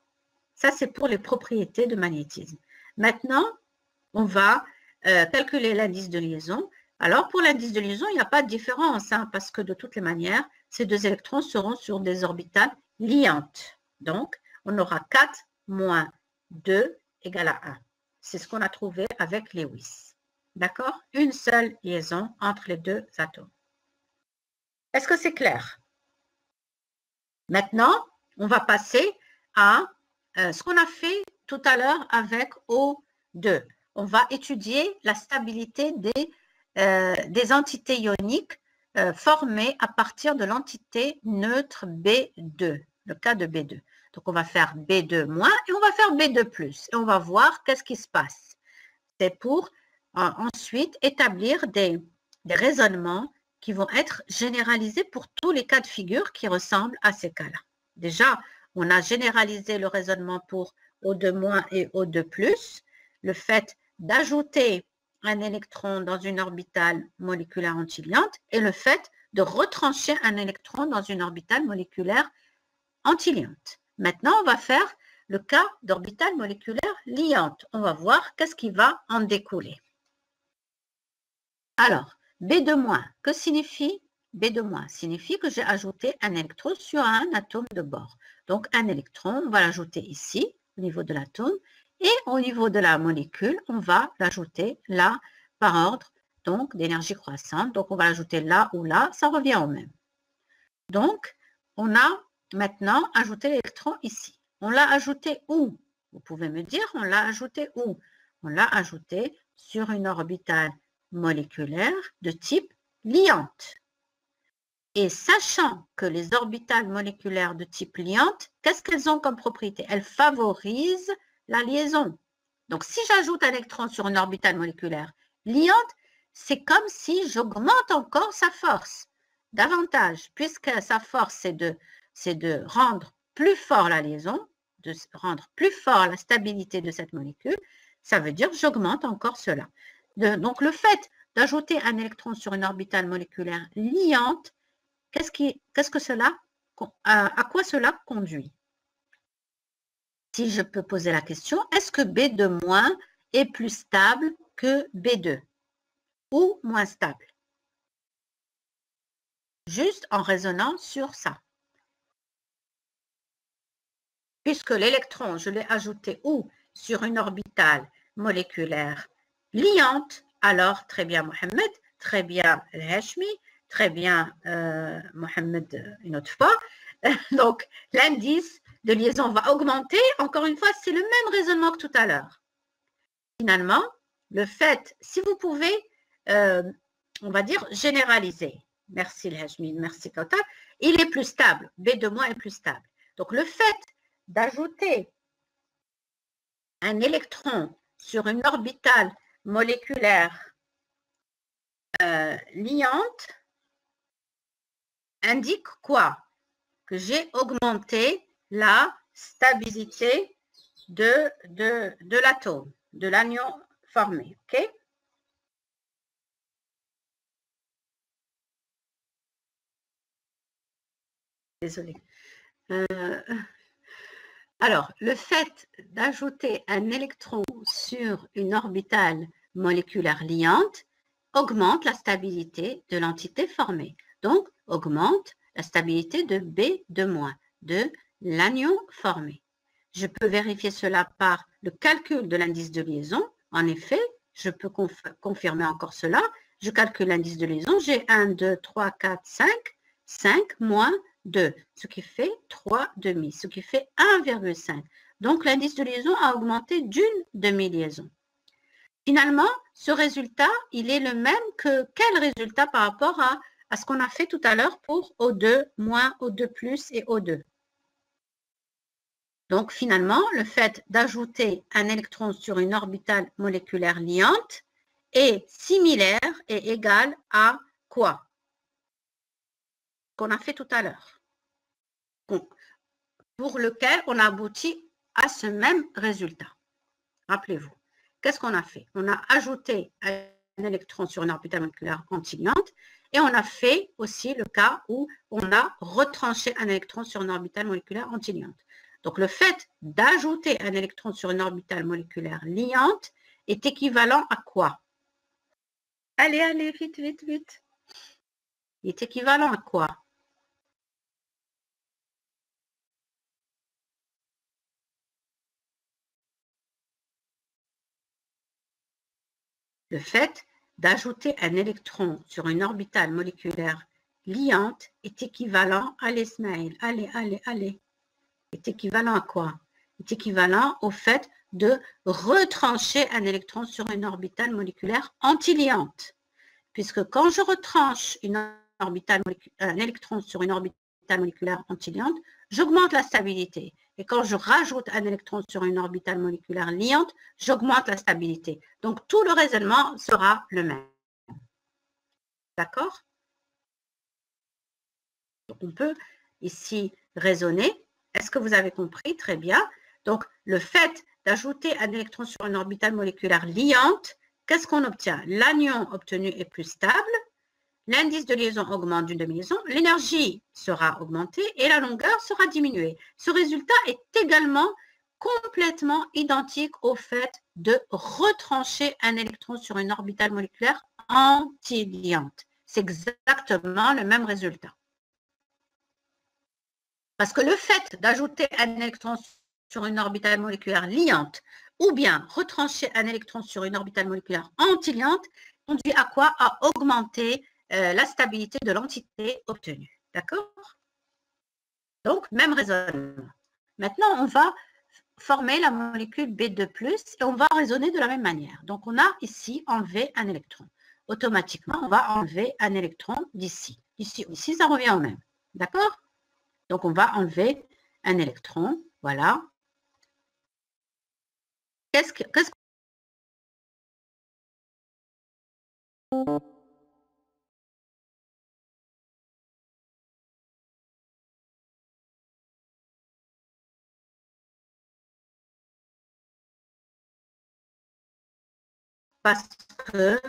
Ça, c'est pour les propriétés de magnétisme. Maintenant, on va calculer l'indice de liaison. Alors, pour l'indice de liaison, il n'y a pas de différence, hein, parce que de toutes les manières, ces deux électrons seront sur des orbitales liantes. Donc, on aura 4 moins 2 égale à 1. C'est ce qu'on a trouvé avec Lewis. D'accord? Une seule liaison entre les deux atomes. Est-ce que c'est clair? Maintenant, on va passer à ce qu'on a fait tout à l'heure avec O2. On va étudier la stabilité des entités ioniques formées à partir de l'entité neutre B2, le cas de B2. Donc, on va faire B2- et on va faire B2+. Et on va voir qu'est-ce qui se passe. C'est pour ensuite établir des raisonnements qui vont être généralisés pour tous les cas de figure qui ressemblent à ces cas-là. Déjà, on a généralisé le raisonnement pour O2- et O2+, le fait d'ajouter un électron dans une orbitale moléculaire antiliante et le fait de retrancher un électron dans une orbitale moléculaire antiliante. Maintenant, on va faire le cas d'orbitale moléculaire liante. On va voir qu'est-ce qui va en découler. Alors, B2-, que signifie B2- signifie que j'ai ajouté un électron sur un atome de bord. Donc, un électron, on va l'ajouter ici, au niveau de l'atome, et au niveau de la molécule, on va l'ajouter là, par ordre donc d'énergie croissante. Donc, on va l'ajouter là ou là, ça revient au même. Donc, on a maintenant ajouté l'électron ici. On l'a ajouté où? Vous pouvez me dire, on l'a ajouté où? On l'a ajouté sur une orbitale moléculaire de type liante. Et sachant que les orbitales moléculaires de type liante, qu'est-ce qu'elles ont comme propriété? Elles favorisent la liaison. Donc, si j'ajoute un électron sur une orbitale moléculaire liante, c'est comme si j'augmente encore sa force davantage, puisque sa force, c'est de rendre plus fort la liaison, de rendre plus fort la stabilité de cette molécule. Ça veut dire que j'augmente encore cela. Donc, le fait d'ajouter un électron sur une orbitale moléculaire liante, à quoi cela conduit? Si je peux poser la question, est-ce que B2- est plus stable que B2 ou moins stable? Juste en raisonnant sur ça. Puisque l'électron, je l'ai ajouté où? Sur une orbitale moléculaire liante, alors très bien Mohamed, très bien Hashmi, très bien Mohamed une autre fois. Donc, l'indice de liaison va augmenter. Encore une fois, c'est le même raisonnement que tout à l'heure. Finalement, le fait, si vous pouvez, on va dire, généraliser. Merci Hashmi, merci Kautar. Il est plus stable. B2- est plus stable. Donc, le fait d'ajouter un électron sur une orbitale moléculaire liante indique quoi? Que j'ai augmenté la stabilité de l'atome, de l'anion formé. OK? Désolée. Alors, le fait d'ajouter un électron sur une orbitale moléculaire liante augmente la stabilité de l'entité formée. Donc, augmente la stabilité de B2-, de l'anion formé. Je peux vérifier cela par le calcul de l'indice de liaison. En effet, je peux confirmer encore cela. Je calcule l'indice de liaison. J'ai 1, 2, 3, 4, 5. 5 moins 2, ce qui fait 3,5, ce qui fait 1,5. Donc, l'indice de liaison a augmenté d'une demi-liaison. Finalement, ce résultat, il est le même que quel résultat par rapport à ce qu'on a fait tout à l'heure pour O2-, O2+, et O2? Donc, finalement, le fait d'ajouter un électron sur une orbitale moléculaire liante est similaire et égal à quoi? Qu'on a fait tout à l'heure. Pour lequel on a abouti à ce même résultat. Rappelez-vous, qu'est-ce qu'on a fait? On a ajouté un électron sur une orbitale moléculaire antiliante et on a fait aussi le cas où on a retranché un électron sur une orbitale moléculaire antiliante. Donc, le fait d'ajouter un électron sur une orbitale moléculaire liante est équivalent à quoi? Allez, allez, vite, vite, vite. Il est équivalent à quoi? Le fait d'ajouter un électron sur une orbitale moléculaire liante est équivalent à l'Ismaël. Allez, allez, allez. Est équivalent à quoi? Est équivalent au fait de retrancher un électron sur une orbitale moléculaire antiliante. Puisque quand je retranche un électron sur une orbitale moléculaire antiliante, j'augmente la stabilité. Et quand je rajoute un électron sur une orbitale moléculaire liante, j'augmente la stabilité. Donc, tout le raisonnement sera le même. D'accord? Donc, on peut ici raisonner. Est-ce que vous avez compris? Très bien. Donc, le fait d'ajouter un électron sur une orbitale moléculaire liante, qu'est-ce qu'on obtient? L'anion obtenu est plus stable, l'indice de liaison augmente d'une demi-liaison, l'énergie sera augmentée et la longueur sera diminuée. Ce résultat est également complètement identique au fait de retrancher un électron sur une orbitale moléculaire antiliante. C'est exactement le même résultat. Parce que le fait d'ajouter un électron sur une orbitale moléculaire liante ou bien retrancher un électron sur une orbitale moléculaire antiliante conduit à quoi? À augmenter la stabilité de l'entité obtenue. D'accord? Donc, même raisonnement. Maintenant, on va former la molécule B2+, et on va raisonner de la même manière. Donc, on a ici enlevé un électron. Automatiquement, on va enlever un électron d'ici. Ici, ça revient au même. D'accord? Donc, on va enlever un électron. Voilà. Qu'est-ce que parce que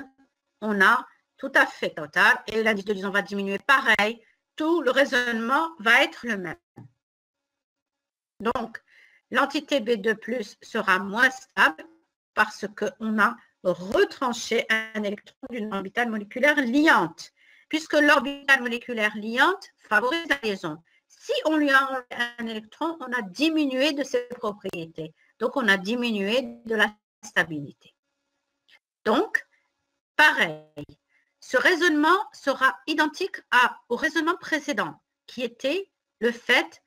on a tout à fait total et l'indice de liaison va diminuer pareil. Tout le raisonnement va être le même. Donc, l'entité B2+ sera moins stable parce qu'on a retranché un électron d'une orbitale moléculaire liante, puisque l'orbitale moléculaire liante favorise la liaison. Si on lui a enlevé un électron, on a diminué de ses propriétés. Donc, on a diminué de la stabilité. Donc, pareil, ce raisonnement sera identique au raisonnement précédent, qui était le fait,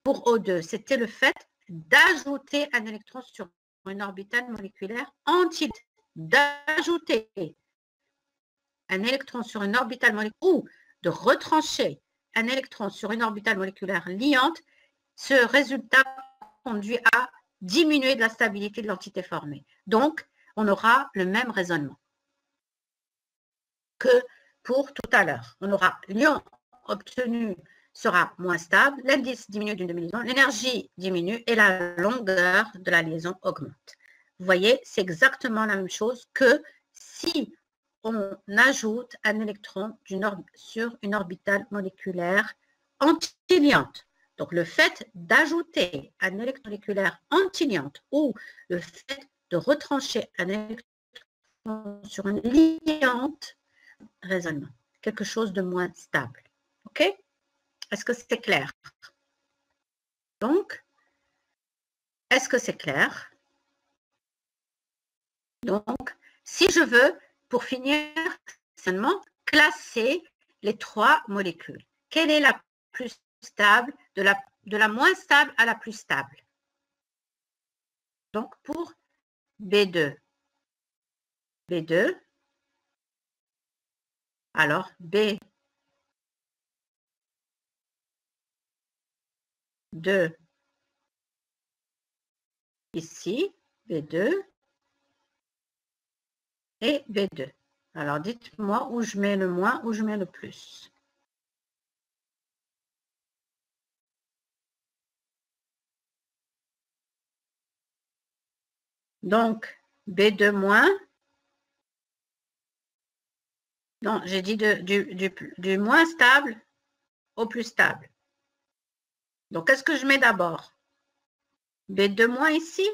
pour O2, c'était le fait d'ajouter un électron sur une orbitale moléculaire antiliante, d'ajouter un électron sur une orbitale moléculaire ou de retrancher un électron sur une orbitale moléculaire liante. Ce résultat conduit à diminuer de la stabilité de l'entité formée. Donc, on aura le même raisonnement que pour tout à l'heure. On aura l'ion obtenu sera moins stable, l'indice diminue d'une demi-liaison, l'énergie diminue et la longueur de la liaison augmente. Vous voyez, c'est exactement la même chose que si on ajoute un électron sur une orbitale moléculaire antiliante. Donc, le fait d'ajouter un électron moléculaire antiliante ou le fait de retrancher un électron sur une liante, raisonnement, quelque chose de moins stable. OK? Est-ce que c'est clair? Donc, est-ce que c'est clair? Donc, si je veux, pour finir, seulement classer les trois molécules. Quelle est la plus stable, de la moins stable à la plus stable? Donc, pour B2. B2. Alors, B2. ici, B2 et B2. Alors, dites-moi où je mets le moins, où je mets le plus. Donc, B2 moins. Non, j'ai dit du moins stable au plus stable. Donc, qu'est-ce que je mets d'abord? B2 moins ici.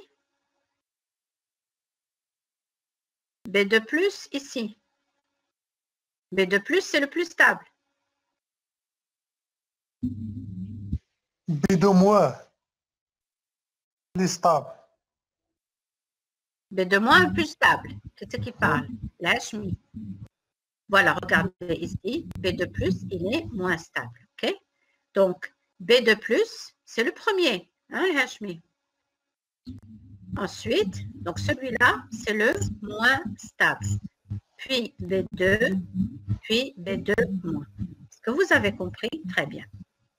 B2 plus ici. B2 plus, c'est le plus stable. B2 moins, plus stable. B2 moins, le plus stable. C'est ce qui parle. La chemise. Voilà, regardez ici. B2 plus, il est moins stable. OK? Donc, B2 plus, c'est le premier. Hein, Hashmi. Ensuite, donc celui-là, c'est le moins stable. Puis B2, puis B2 moins. Est-ce que vous avez compris? Très bien.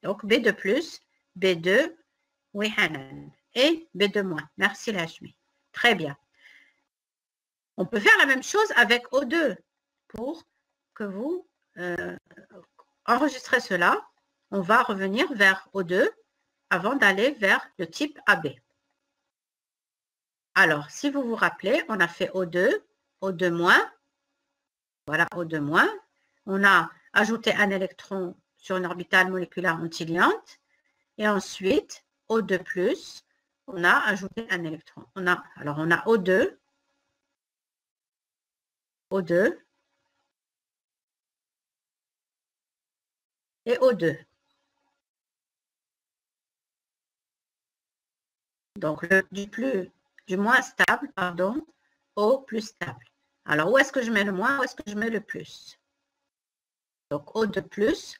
Donc, B2 plus, B2, oui, Hanan. Et B2 moins. Merci, Hashmi. Très bien. On peut faire la même chose avec O2 pour que vous enregistrez cela. On va revenir vers O2 avant d'aller vers le type AB. Alors, si vous vous rappelez, on a fait O2, O2-. Voilà, O2-. On a ajouté un électron sur une orbitale moléculaire antiliante. Et ensuite, O2+, on a ajouté un électron. Alors, on a O2, O2 et O2. Donc, du moins stable, pardon, au plus stable. Alors, où est-ce que je mets le moins, où est-ce que je mets le plus? Donc, O2+,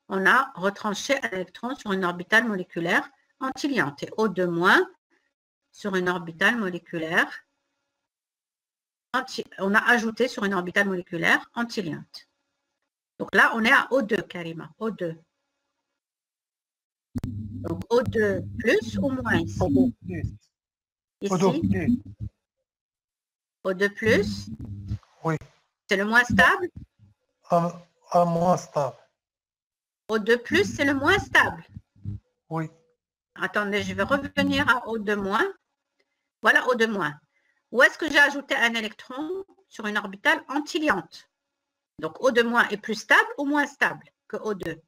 on a retranché un électron sur une orbitale moléculaire antiliante. Et O2- sur une orbitale moléculaire on a ajouté sur une orbitale moléculaire antiliante. Donc là, on est à O2, Karima, O2. Donc O2 plus ou moins ici? Ici, O2 plus. Oui. C'est le moins stable? Un moins stable. O2 plus, c'est le moins stable? Oui. Attendez, je vais revenir à O2-. Voilà O2-. Où est-ce que j'ai ajouté un électron sur une orbitale antiliante? Donc O2- est plus stable ou moins stable que O2?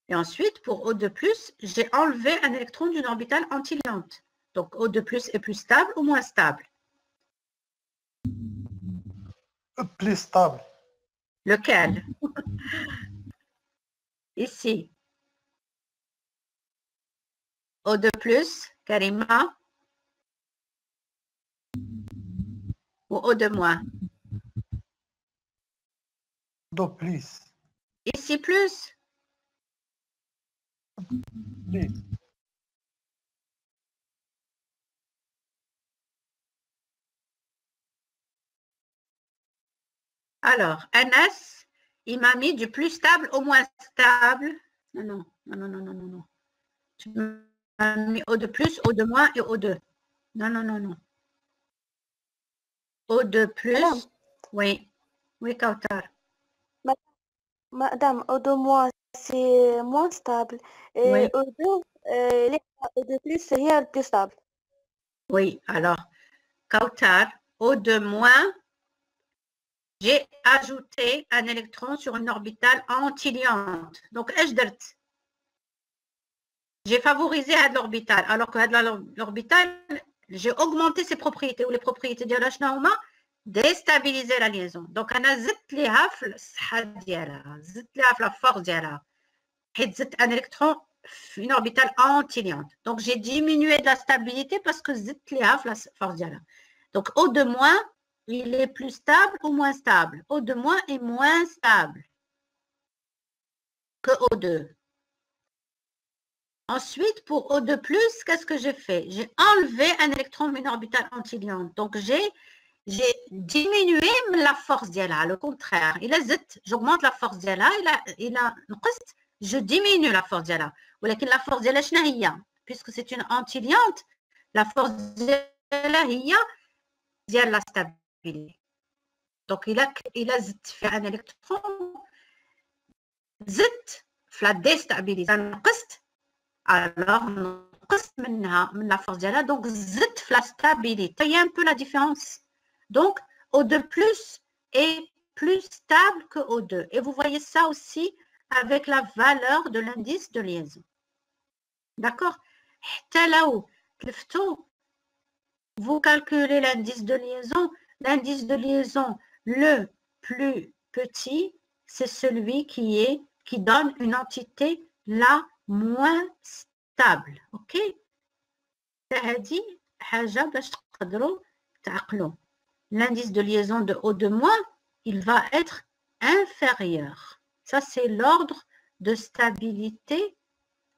Et ensuite, pour O2+, j'ai enlevé un électron d'une orbitale antiliante. Donc O2+ est plus stable ou moins stable? Plus stable. Lequel? Ici. O2+, Karima? Ou O2-? O2 plus. Ici plus? Plus. Alors, NS, il m'a mis du plus stable au moins stable. Non. Tu m'as mis O2+, O2- et O2. Non. O2+, oui. Oui, Kautar. Madame, O2-, c'est moins stable. Et Oui. O2, O2+, c'est le plus stable. Oui, alors, Kautar, O2-, j'ai ajouté un électron sur une orbitale antiliante. Donc, j'ai favorisé l'orbital, alors que l'orbital, j'ai augmenté ses propriétés, ou les propriétés de la chnahuma, déstabiliser la liaison. Donc, on a la force ديالها. Un électron, une orbitale antiliante. Donc, j'ai diminué de la stabilité parce que la force ديالها. Donc, O2-, il est plus stable ou moins stable? O2- est moins stable que O2. Ensuite, pour O2+, qu'est-ce que j'ai fait? J'ai enlevé un électron d'une orbitale antiliante. Donc, j'ai diminué la force d'Yala, le contraire. J'augmente la force d'Yala, il a je diminue la force ديالها ولكن la force ديالها شنو هي puisque c'est une antiliante la force ديالها هي ديال la stabilité donc il a زدت فيها un électron زدت في la déstabilisation نقصت alors نقصت منها من la force ديالها donc زدت في la stabilité il y a un peu la différence donc O2 plus est plus stable que O2 et vous voyez ça aussi avec la valeur de l'indice de liaison. D'accord? Vous calculez l'indice de liaison. L'indice de liaison, le plus petit, c'est celui qui donne une entité la moins stable. OK? L'indice de liaison de O2-, il va être inférieur. Ça, c'est l'ordre de stabilité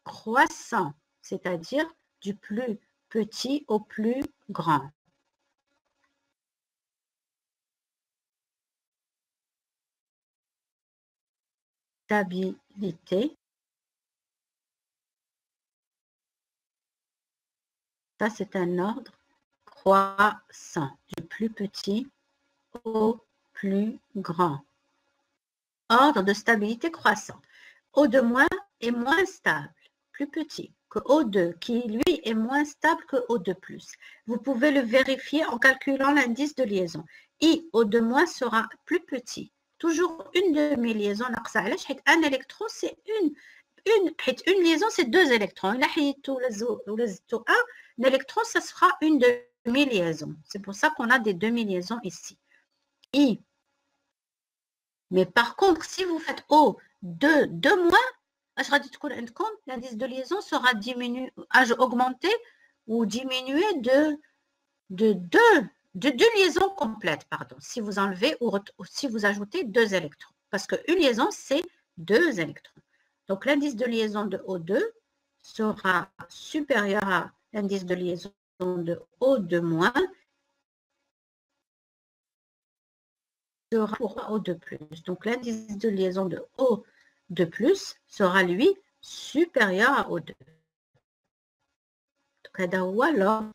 croissant, c'est-à-dire du plus petit au plus grand. Stabilité. Ça, c'est un ordre croissant, du plus petit au plus grand. Ordre de stabilité croissante. O2- est moins stable, plus petit que O2, qui lui est moins stable que O2+. Vous pouvez le vérifier en calculant l'indice de liaison. I, O2- sera plus petit. Toujours une demi-liaison. Un électron, c'est une liaison, c'est 2 électrons. Un électron, ça sera une demi-liaison. C'est pour ça qu'on a des demi-liaisons ici. I. Mais par contre, si vous faites O2, 2-, l'indice de liaison sera augmenté ou diminué de deux liaisons complètes, pardon, si vous enlevez ou si vous ajoutez 2 électrons. Parce qu'une liaison, c'est 2 électrons. Donc, l'indice de liaison de O2 sera supérieur à l'indice de liaison de O2- sera pour O2+. Donc, l'indice de liaison de O2+ sera, lui, supérieur à O2. Donc, alors,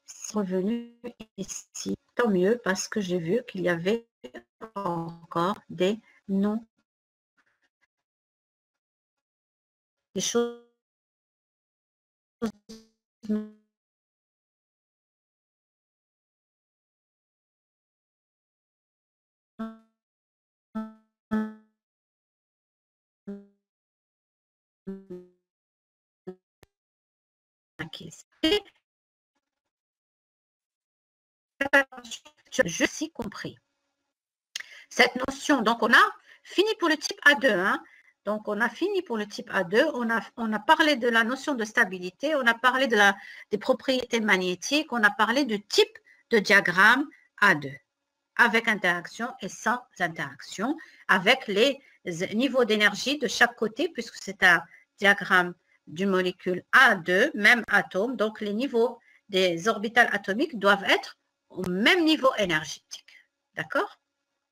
c'est revenu ici. Tant mieux, parce que j'ai vu qu'il y avait encore des noms, des choses je suis compris. Cette notion, donc on a fini pour le type A2. Hein. Donc on a fini pour le type A2. On a parlé de la notion de stabilité, on a parlé des propriétés magnétiques, on a parlé du type de diagramme A2, avec interaction et sans interaction, avec les niveaux d'énergie de chaque côté, puisque c'est un diagramme d'une molécule A2, même atome, donc les niveaux des orbitales atomiques doivent être au même niveau énergétique. D'accord?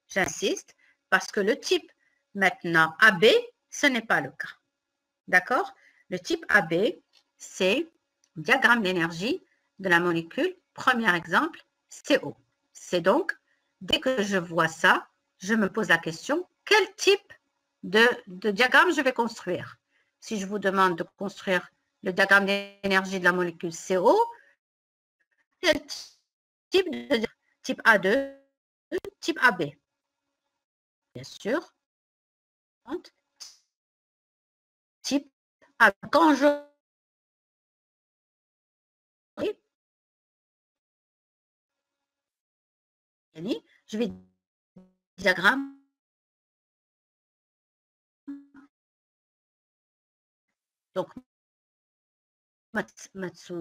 J'insiste, parce que le type maintenant AB, ce n'est pas le cas. D'accord? Le type AB, c'est le diagramme d'énergie de la molécule. Premier exemple, CO. C'est donc, dès que je vois ça, je me pose la question, quel type de diagramme je vais construire? Si je vous demande de construire le diagramme d'énergie de la molécule CO, quel type A2, type AB? Bien sûr. Type A. Quand je vais diagramme donc Matsu.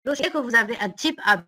Lorsque vous avez un type A,